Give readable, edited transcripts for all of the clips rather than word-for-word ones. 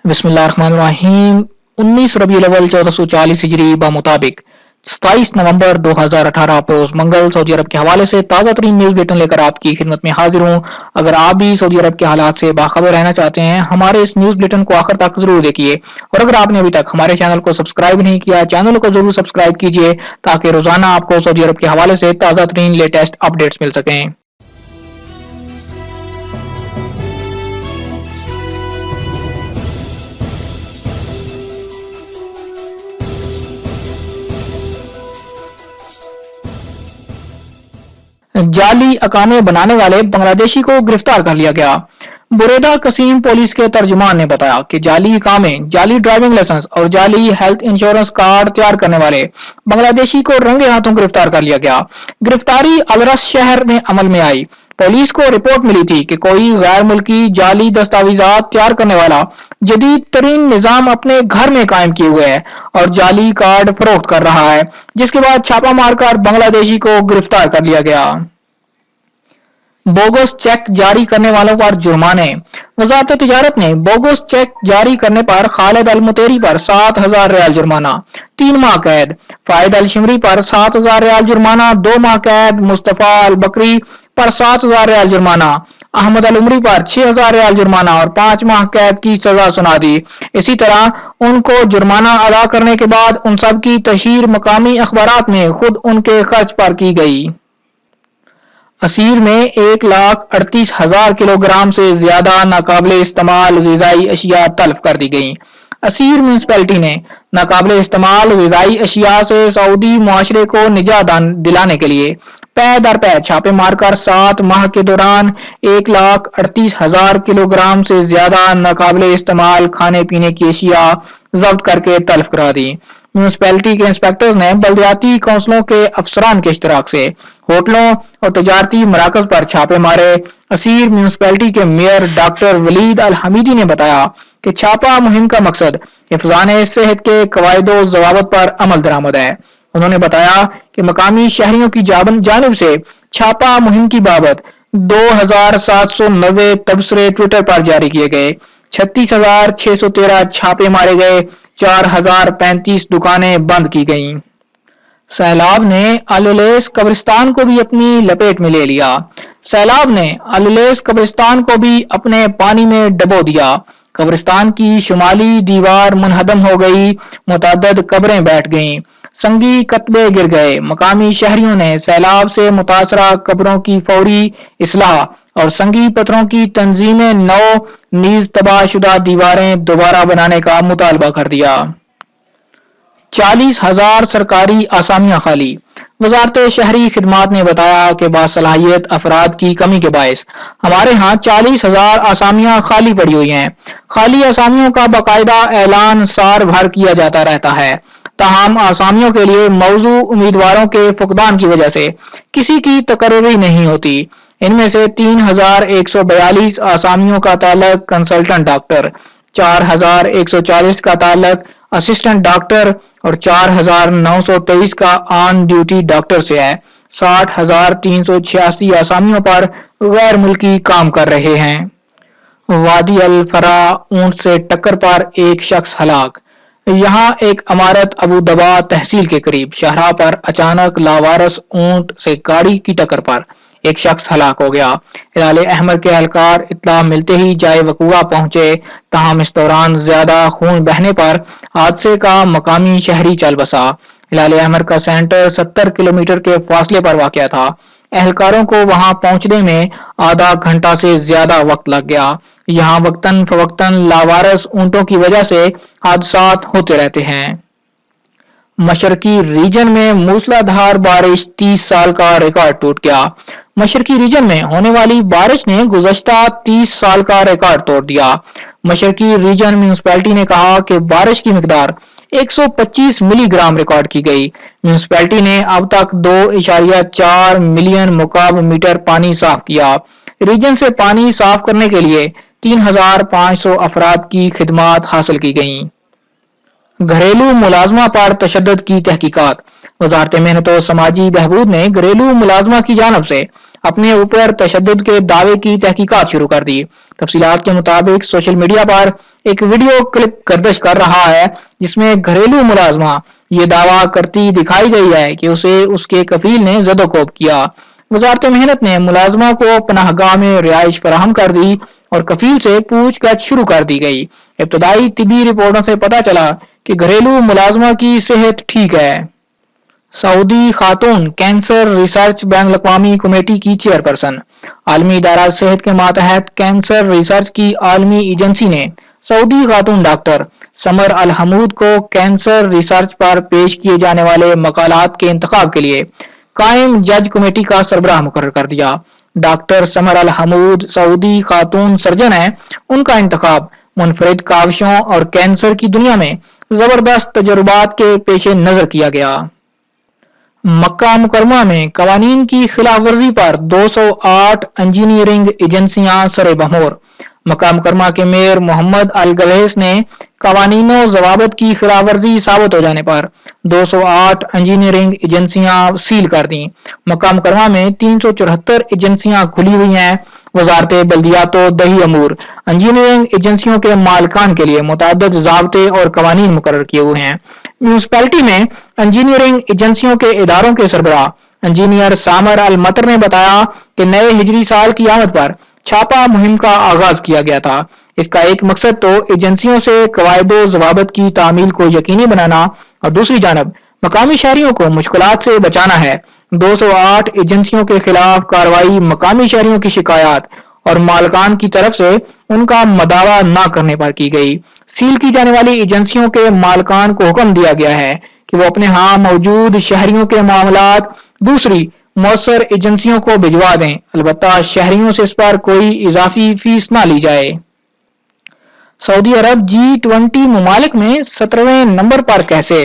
बिस्मिल्लाहिर्रहमानिर्रहीम 19 रबीउल अव्वल 1440 हिजरी मुताबिक 27 नवंबर 2018 रोज मंगल सऊदी अरब के हवाले से ताज़ा तरीन न्यूज बुलेटिन लेकर आपकी खिदमत में हाजिर हूँ। अगर आप भी सऊदी अरब के हालात से बाखबर रहना चाहते हैं, हमारे इस न्यूज बुलेटिन को आखिर तक जरूर देखिए। और अगर आपने अभी तक हमारे चैनल को सब्सक्राइब नहीं किया, चैनल को जरूर सब्सक्राइब कीजिए ताकि रोजाना आपको सऊदी अरब के हवाले से ताज़ा तरीन लेटेस्ट अपडेट्स मिल सकें। जाली अकामे बनाने वाले बांग्लादेशी को गिरफ्तार कर लिया गया। बुरेदा कसीम पुलिस के तर्जुमान ने बताया कि जाली अकामे, जाली ड्राइविंग लाइसेंस और जाली हेल्थ इंश्योरेंस कार्ड तैयार करने वाले बांग्लादेशी को रंगे हाथों गिरफ्तार कर लिया गया। गिरफ्तारी अलरस शहर में अमल में आई। पुलिस को रिपोर्ट मिली थी कि कोई गैर मुल्की जाली दस्तावेजात तैयार करने वाला जदीद तरीन निजाम अपने घर में कायम किए हुए है और जाली कार्ड फरोख्त कर रहा है, जिसके बाद छापा मारकर बांग्लादेशी को गिरफ्तार कर लिया गया। बोगस चेक जारी करने वालों पर जुर्माने। वजारत तिजारत ने बोगस चेक जारी करने पर खालिद अल मुतेरी पर 7,000 रियाल जुर्माना, 3 माह कैद, फायद अल शिमरी पर 7,000 रियाल जुर्माना, 2 माह कैद, मुस्तफा अल बकरी पर 7,000 रियाल जुर्माना, अहमद अल उमरी पर 6,000 रियाल जुर्माना और 5 माह कैद की सजा सुना दी। इसी तरह उनको जुर्माना अदा करने के बाद उन सब की तशहीर मकामी अखबारात में खुद उनके खर्च पर की गई। असीर में 1,38,000 किलोग्राम से ज्यादा नाकाबिले इस्तेमाल ग़िज़ाई अशिया तल्फ कर दी गई। असीर म्यूनिसिपैलिटी ने नाकाबिले इस्तेमाल ग़िज़ाई अशिया से सऊदी मुआशरे को निजात दिलाने के लिए पै दर पै छापे मारकर 7 माह के दौरान 1,38,000 किलोग्राम से ज्यादा नाकाबिले इस्तेमाल खाने पीने की अशिया जब्त करके तल्फ करा दी। म्यूनिसिपैलिटी के इंस्पेक्टर्स ने बल्दियाती काउंसिलों के अफसरान के इश्तिराक से होटलों और तजारती मराकज पर छापे मारे। असीर म्यूनिसिपैलिटी के मेयर डॉक्टर वलीद अल हमीदी ने बताया कि छापा मुहिम का मकसद हिफ्ज़ाने सेहत के कवायदो ज़वाबित पर अमल दरामद है। उन्होंने बताया कि मकामी शहरियों की जानिब से छापा मुहिम की बाबत 2,790 तबसरे ट्विटर पर जारी किए गए, 36,613 छापे मारे गए, 4,035 दुकानें बंद की गईं। सैलाब ने अल-उलैस कब्रिस्तान को भी अपनी लपेट में ले लिया। सैलाब ने अल-उलैस कब्रिस्तान को भी अपने पानी में डबो दिया। कब्रिस्तान की शुमाली दीवार मुनहदम हो गई, मुतअद्दिद कब्रें बैठ गईं, संगी कतबे गिर गए। मकामी शहरियों ने सैलाब से मुतासरा कब्रों की फौरी इस्लाह और संगी पत्थरों की तंजीमें नौ नीज तबाहशुदा दीवारें दोबारा बनाने का मुतालबा कर दिया। 40,000 सरकारी आसामियां खाली। वजारत शहरी खिदमात ने बताया कि बासलाहियत अफराद की कमी के बायस हमारे यहाँ 40,000 आसामियां खाली पड़ी हुई हैं। खाली आसामियों का बाकायदा ऐलान साल भर किया जाता रहता है, ताहम आसामियों के लिए मौजू उम्मीदवारों के फुकदान की वजह से किसी की तकर्री नहीं होती। इनमें से 3,142 आसामियों का ताल्लुक कंसल्टेंट डॉक्टर, 4,140 का ताल्लुक असिस्टेंट डॉक्टर और 4,923 का ऑन ड्यूटी डॉक्टर से है। 60,386 आसामियों पर गैर मुल्की काम कर रहे हैं। वादी अल फरा ऊंट से टक्कर पर एक शख्स हलाक। यहाँ एक इमारत अबू दबा तहसील के करीब शाहराह पर अचानक लावारस ऊंट से गाड़ी की टक्कर पर एक शख्स हलाक हो गया। हिलाल अहमर के एहलकार इत्तला मिलते ही जाए वक़ूआ पहुंचे, ताहम इस दौरान ज्यादा खून बहने पर हादसे का मकामी शहरी चल बसा। हिलाल अहमर का सेंटर 70 किलोमीटर के फासले पर वाक़या था। एहलकारों को वहां पहुंचने में आधा घंटा से ज्यादा वक्त लग गया। यहाँ वक्तन फवक्तन लावारस ऊंटों की वजह से हादसात होते रहते हैं। मशरकी रीजन में मूसलाधार बारिश 30 साल का रिकॉर्ड टूट गया। मशरकी रीजन में होने वाली बारिश ने गुज़श्ता 30 साल का रिकॉर्ड तोड़ दिया। मशरकी रीजन म्यूनिसिपैलिटी ने कहा कि बारिश की मिकदार 125 मिलीग्राम रिकॉर्ड की गई। म्यूनिसिपैलिटी ने अब तक 2.4 मिलियन मुकाब मीटर पानी साफ किया। रीजन से पानी साफ करने के लिए 3,500 अफराद की खिदमात हासिल की गईं। घरेलू मुलाजमा पर तशद्दुद की तहकीकात। वजारत मेहनत और समाजी बहबूद ने घरेलू मुलाजमा की जानब से अपने ऊपर तशद्दुद के दावे की तहकीकात शुरू कर दी। तफसीलात के मुताबिक सोशल मीडिया पर एक वीडियो क्लिप गर्दिश कर रहा है जिसमें घरेलू मुलाजमा ये दावा करती दिखाई गई है कि उसे उसके कफील ने ज़दोकोब किया। वजारत मेहनत ने मुलाजमा को पनाहगाह में रिहाइश फराहम कर दी और कफील से पूछताछ शुरू कर दी गई। इब्तदाई तिबी रिपोर्टों से पता चला कि घरेलू मुलाजमा की सेहत ठीक है। सऊदी खातून कैंसर रिसर्च बैन अवी कमेटी की चेयरपर्सन। आलमी इदारा सेहत के मातहत कैंसर रिसर्च की आलमी एजेंसी ने सऊदी खातून डॉक्टर समर अल हमूद को कैंसर रिसर्च पर पेश किए जाने वाले मकालात के इंतखाब के लिए कायम जज कमेटी का सरबराह मुकर्रर कर दिया। डॉक्टर समर अल हमूद सऊदी खातून सर्जन है। उनका इंतखाब मुनफरिद काविशों और कैंसर की दुनिया में जबरदस्त तजुर्बात के पेश नजर किया गया। मक्का मुकरमा में कवानीन की खिलाफ वर्जी पर 208 इंजीनियरिंग एजेंसियां सरे बमोर। मक्का मुकरमा के मेयर मोहम्मद अल गवेस ने कवानीनों जवाबत की खिलाफ वर्जी साबित हो जाने पर 208 इंजीनियरिंग एजेंसियां सील कर दी। मक्का मुकरमा में 374 एजेंसियां खुली हुई हैं। वजारत बल्दियात दही अमूर इंजीनियरिंग एजेंसियों के मालिकान के लिए मुतअद्दिद ज़ाब्ते और कवानीन मुकर्रर किए हुए हैं। म्यूनिसिपैलिटी में इंजीनियरिंग एजेंसियों के इदारों के सरबराह इंजीनियर सामर अल मतर ने बताया कि नए हिजरी साल की आमद पर छापा मुहिम का आगाज किया गया था। इसका एक मकसद तो एजेंसियों से कवायदो ज़वाबत की तामील को यकीनी बनाना और दूसरी जानब मकामी शहरियों को मुश्किलात से बचाना है। 208 एजेंसियों के खिलाफ कार्रवाई मकामी शहरियों की शिकायत और मालकान की तरफ से उनका मदावा न करने पर की गई। सील की जाने वाली एजेंसियों के मालकान को हुक्म दिया गया है कि वो अपने यहाँ मौजूद शहरियों के मामलात दूसरी मौसर एजेंसियों को भिजवा दें। अलबत्ता शहरियों से इस पर कोई इजाफी फीस ना ली जाए। सऊदी अरब G20 ममालिक में 17वें नंबर पर कैसे।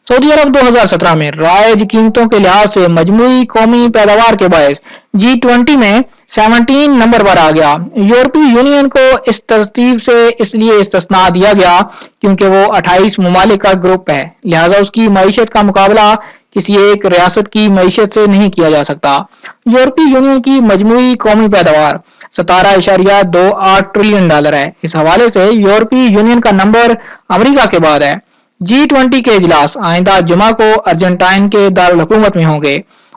सऊदी अरब 2017 में राइज कीमतों के लिहाज से मजमूई कौमी पैदावार के बायस G20 में 17 नंबर पर आ गया। यूरोपीय यूनियन को इस तरतीब से इसलिए इस्तिस्ना दिया गया क्योंकि वो 28 ममालिक का ग्रुप है, लिहाजा उसकी मईशत का मुकाबला किसी एक रियासत की मईशत से नहीं किया जा सकता। यूरोपीय यूनियन की मजमूई कौमी पैदावार 17.28 ट्रिलियन डॉलर है। इस हवाले से यूरोपीय यूनियन का नंबर अमेरिका के बाद है। G20 के इजलास आइंदा जुमा को अर्जेंटाइन के दारुल हुकूमत में होंगे।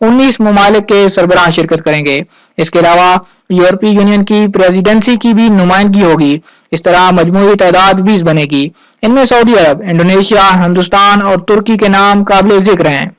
19 ममालिक के सरबराह शिरकत करेंगे। इसके अलावा यूरोपीय यूनियन की प्रेसिडेंसी की भी नुमाइंदगी होगी। इस तरह मजमूई तादाद 20 बनेगी। इनमें सऊदी अरब, इंडोनेशिया, हिंदुस्तान और तुर्की के नाम काबिल जिक्र हैं।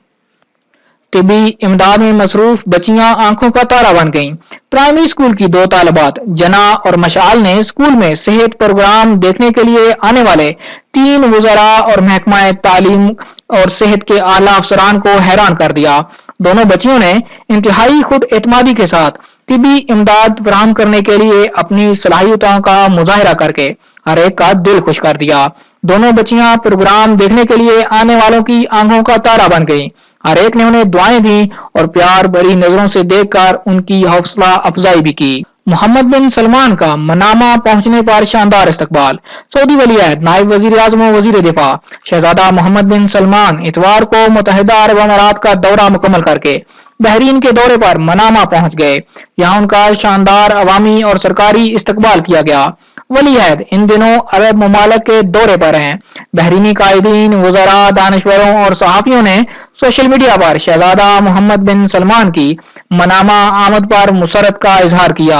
तिबी इमदाद में मसरूफ बच्चियां आंखों का तारा बन गईं। प्राइमरी स्कूल की 2 तालिबात जना और मशाल ने स्कूल में सेहत प्रोग्राम देखने के लिए आने वाले 3 वज़रा और महकमा तालीम और सेहत के आला अफसरान को हैरान कर दिया। दोनों बच्चियों ने इंतहाई खुद एतमादी के साथ तिबी इमदाद फराहम करने के लिए अपनी सलाहियतों का मुजाहिरा करके हर एक का दिल खुश कर दिया। दोनों बच्चियां प्रोग्राम देखने के लिए आने वालों की आंखों का तारा बन गईं। हर एक ने उन्हें दुआएं दी और प्यार भरी नजरों से देखकर उनकी हौसला अफजाई भी की। मोहम्मद बिन सलमान का मनामा पहुंचने पर शानदार इस्तकबाल। सऊदी वली अहद, नायब वजीर आजम और वजीर दिफा शहजादा मोहम्मद बिन सलमान इतवार को मुत्तहिदा अरब अमारात का दौरा मुकम्मल करके बहरीन के दौरे पर मनामा पहुंच गए। यहाँ उनका शानदार अवामी और सरकारी इस्तकबाल किया गया। वली अहद इन दिनों अरब ममालिक के दौरे पर हैं। बहरीनी कायदीन, वज़रा, दानिशवरों और सहाफियों ने सोशल मीडिया पर शहजादा मोहम्मद बिन सलमान की मनामा आमद पर मुसरत का इजहार किया।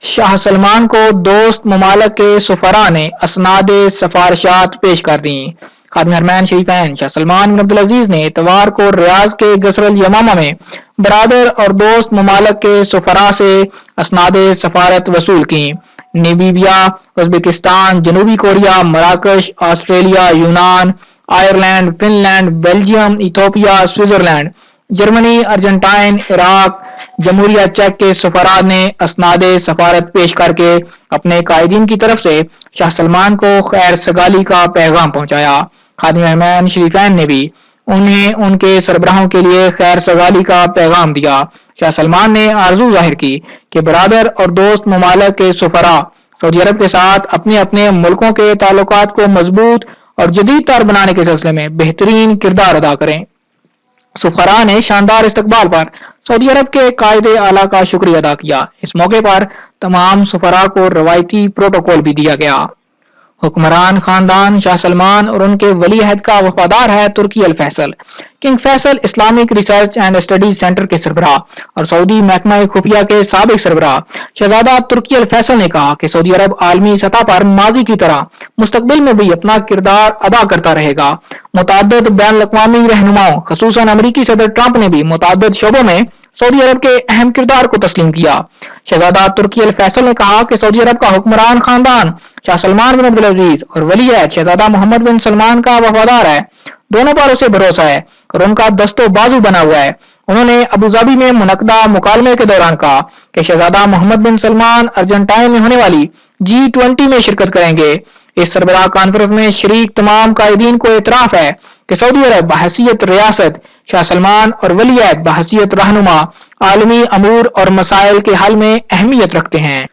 शाह सलमान को दोस्त ममालिक के सुफरा ने असनादे सफारशात पेश कर दी। खादिम हरमैन शरीफैन शाह सलमान बिन अब्दुल अजीज ने इतवार को रियाज के गसरल यमामा में बरादर और दोस्त ममालिक के सुफरा से असनादे सफारत वसूल की। नामीबिया, उज्बेकिस्तान, जनूबी कोरिया, मराकश, ऑस्ट्रेलिया, यूनान, Ireland, Finland, Belgium, Ethiopia, Switzerland, Germany, Argentine, Iraq, जमहूरिया चेक के सफरा ने असनादे सफारत पेश करके अपने कायदीन की तरफ से शाह सलमान को खैर सगाली का पैगाम पहुंचाया। खादिम रहमान शरीफैन ने भी उन्हें उनके सरबराहों के लिए खैर सगाली का पैगाम दिया। शाह सलमान ने आरजू जाहिर की कि बरादर और दोस्त ममालिक के सफरा सऊदी अरब के साथ अपने अपने मुल्कों के ताल्लुकात को मजबूत और जदीद तार बनाने के सिलसिले में बेहतरीन किरदार अदा करें। सुफरा ने शानदार इस्तकबाल पर सऊदी अरब के कायदे आला का शुक्रिया अदा किया। इस मौके पर तमाम सफरा को रवायती प्रोटोकॉल भी दिया गया। हुक्मरान खानदान शाह सलमान और उनके वली अहद का वफादार है Turki al Faisal. King Faisal Islamic research and studies centre के सरबराह और सऊदी महकमा खुफिया के साबिक सरबराह शहजादा तुर्की अल फैसल ने कहा कि सऊदी अरब आलमी सतह पर माजी की तरह मुस्तकबिल में भी अपना किरदार अदा करता रहेगा। मुतअद्दिद बैन अल-अक़वामी रहनुमाओं खसूसन अमरीकी सदर ट्रंप ने भी मुतअद्दिद शोबों में सऊदी अरब के अहम किरदार को तस्लीम किया। शहजादा तुर्की अल फैसल ने कहा कि सऊदी अरब का हुक्मरान खानदान शाह सलमान बिन अब्दुल अजीज और वली अहद शहजादा मोहम्मद बिन सलमान का वफादार है। दोनों पर उसे भरोसा है और उनका दस्तो बाजू बना हुआ है। उन्होंने अबूधाबी में मुनक्कदा मुकालमे के दौरान कहा कि शहजादा मोहम्मद बिन सलमान अर्जेंटाइन में होने वाली G20 में शिरकत करेंगे। इस सरबराह कॉन्फ्रेंस में शरीक तमाम कायदीन को एतराफ है कि सऊदी अरब बहैसियत रियासत, शाह सलमान और वली अहद बहैसियत रहनुमा आलमी अमूर और मसाइल के हल में अहमियत रखते हैं।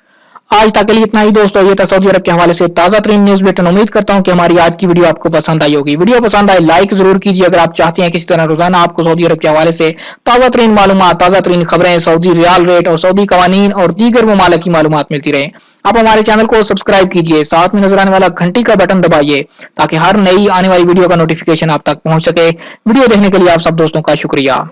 आज तक के लिए इतना ही दोस्तों, ये था सऊदी अरब के हवाले से ताज़ा तरीन न्यूज बुलेटिन। उम्मीद करता हूँ कि हमारी आज की वीडियो आपको पसंद आई होगी। वीडियो पसंद आए लाइक जरूर कीजिए। अगर आप चाहते हैं किसी तरह रोजाना आपको सऊदी अरब के हवाले से ताज़ा तरीन मालूमात, ताज़ा तरीन खबरें, सऊदी रियाल रेट और सऊदी कवानीन और दीगर ममालिक की मालूमात मिलती रहे, आप हमारे चैनल को सब्सक्राइब कीजिए, साथ में नजर आने वाला घंटी का बटन दबाइए ताकि हर नई आने वाली वीडियो का नोटिफिकेशन आप तक पहुंच सके। वीडियो देखने के लिए आप सब दोस्तों का शुक्रिया।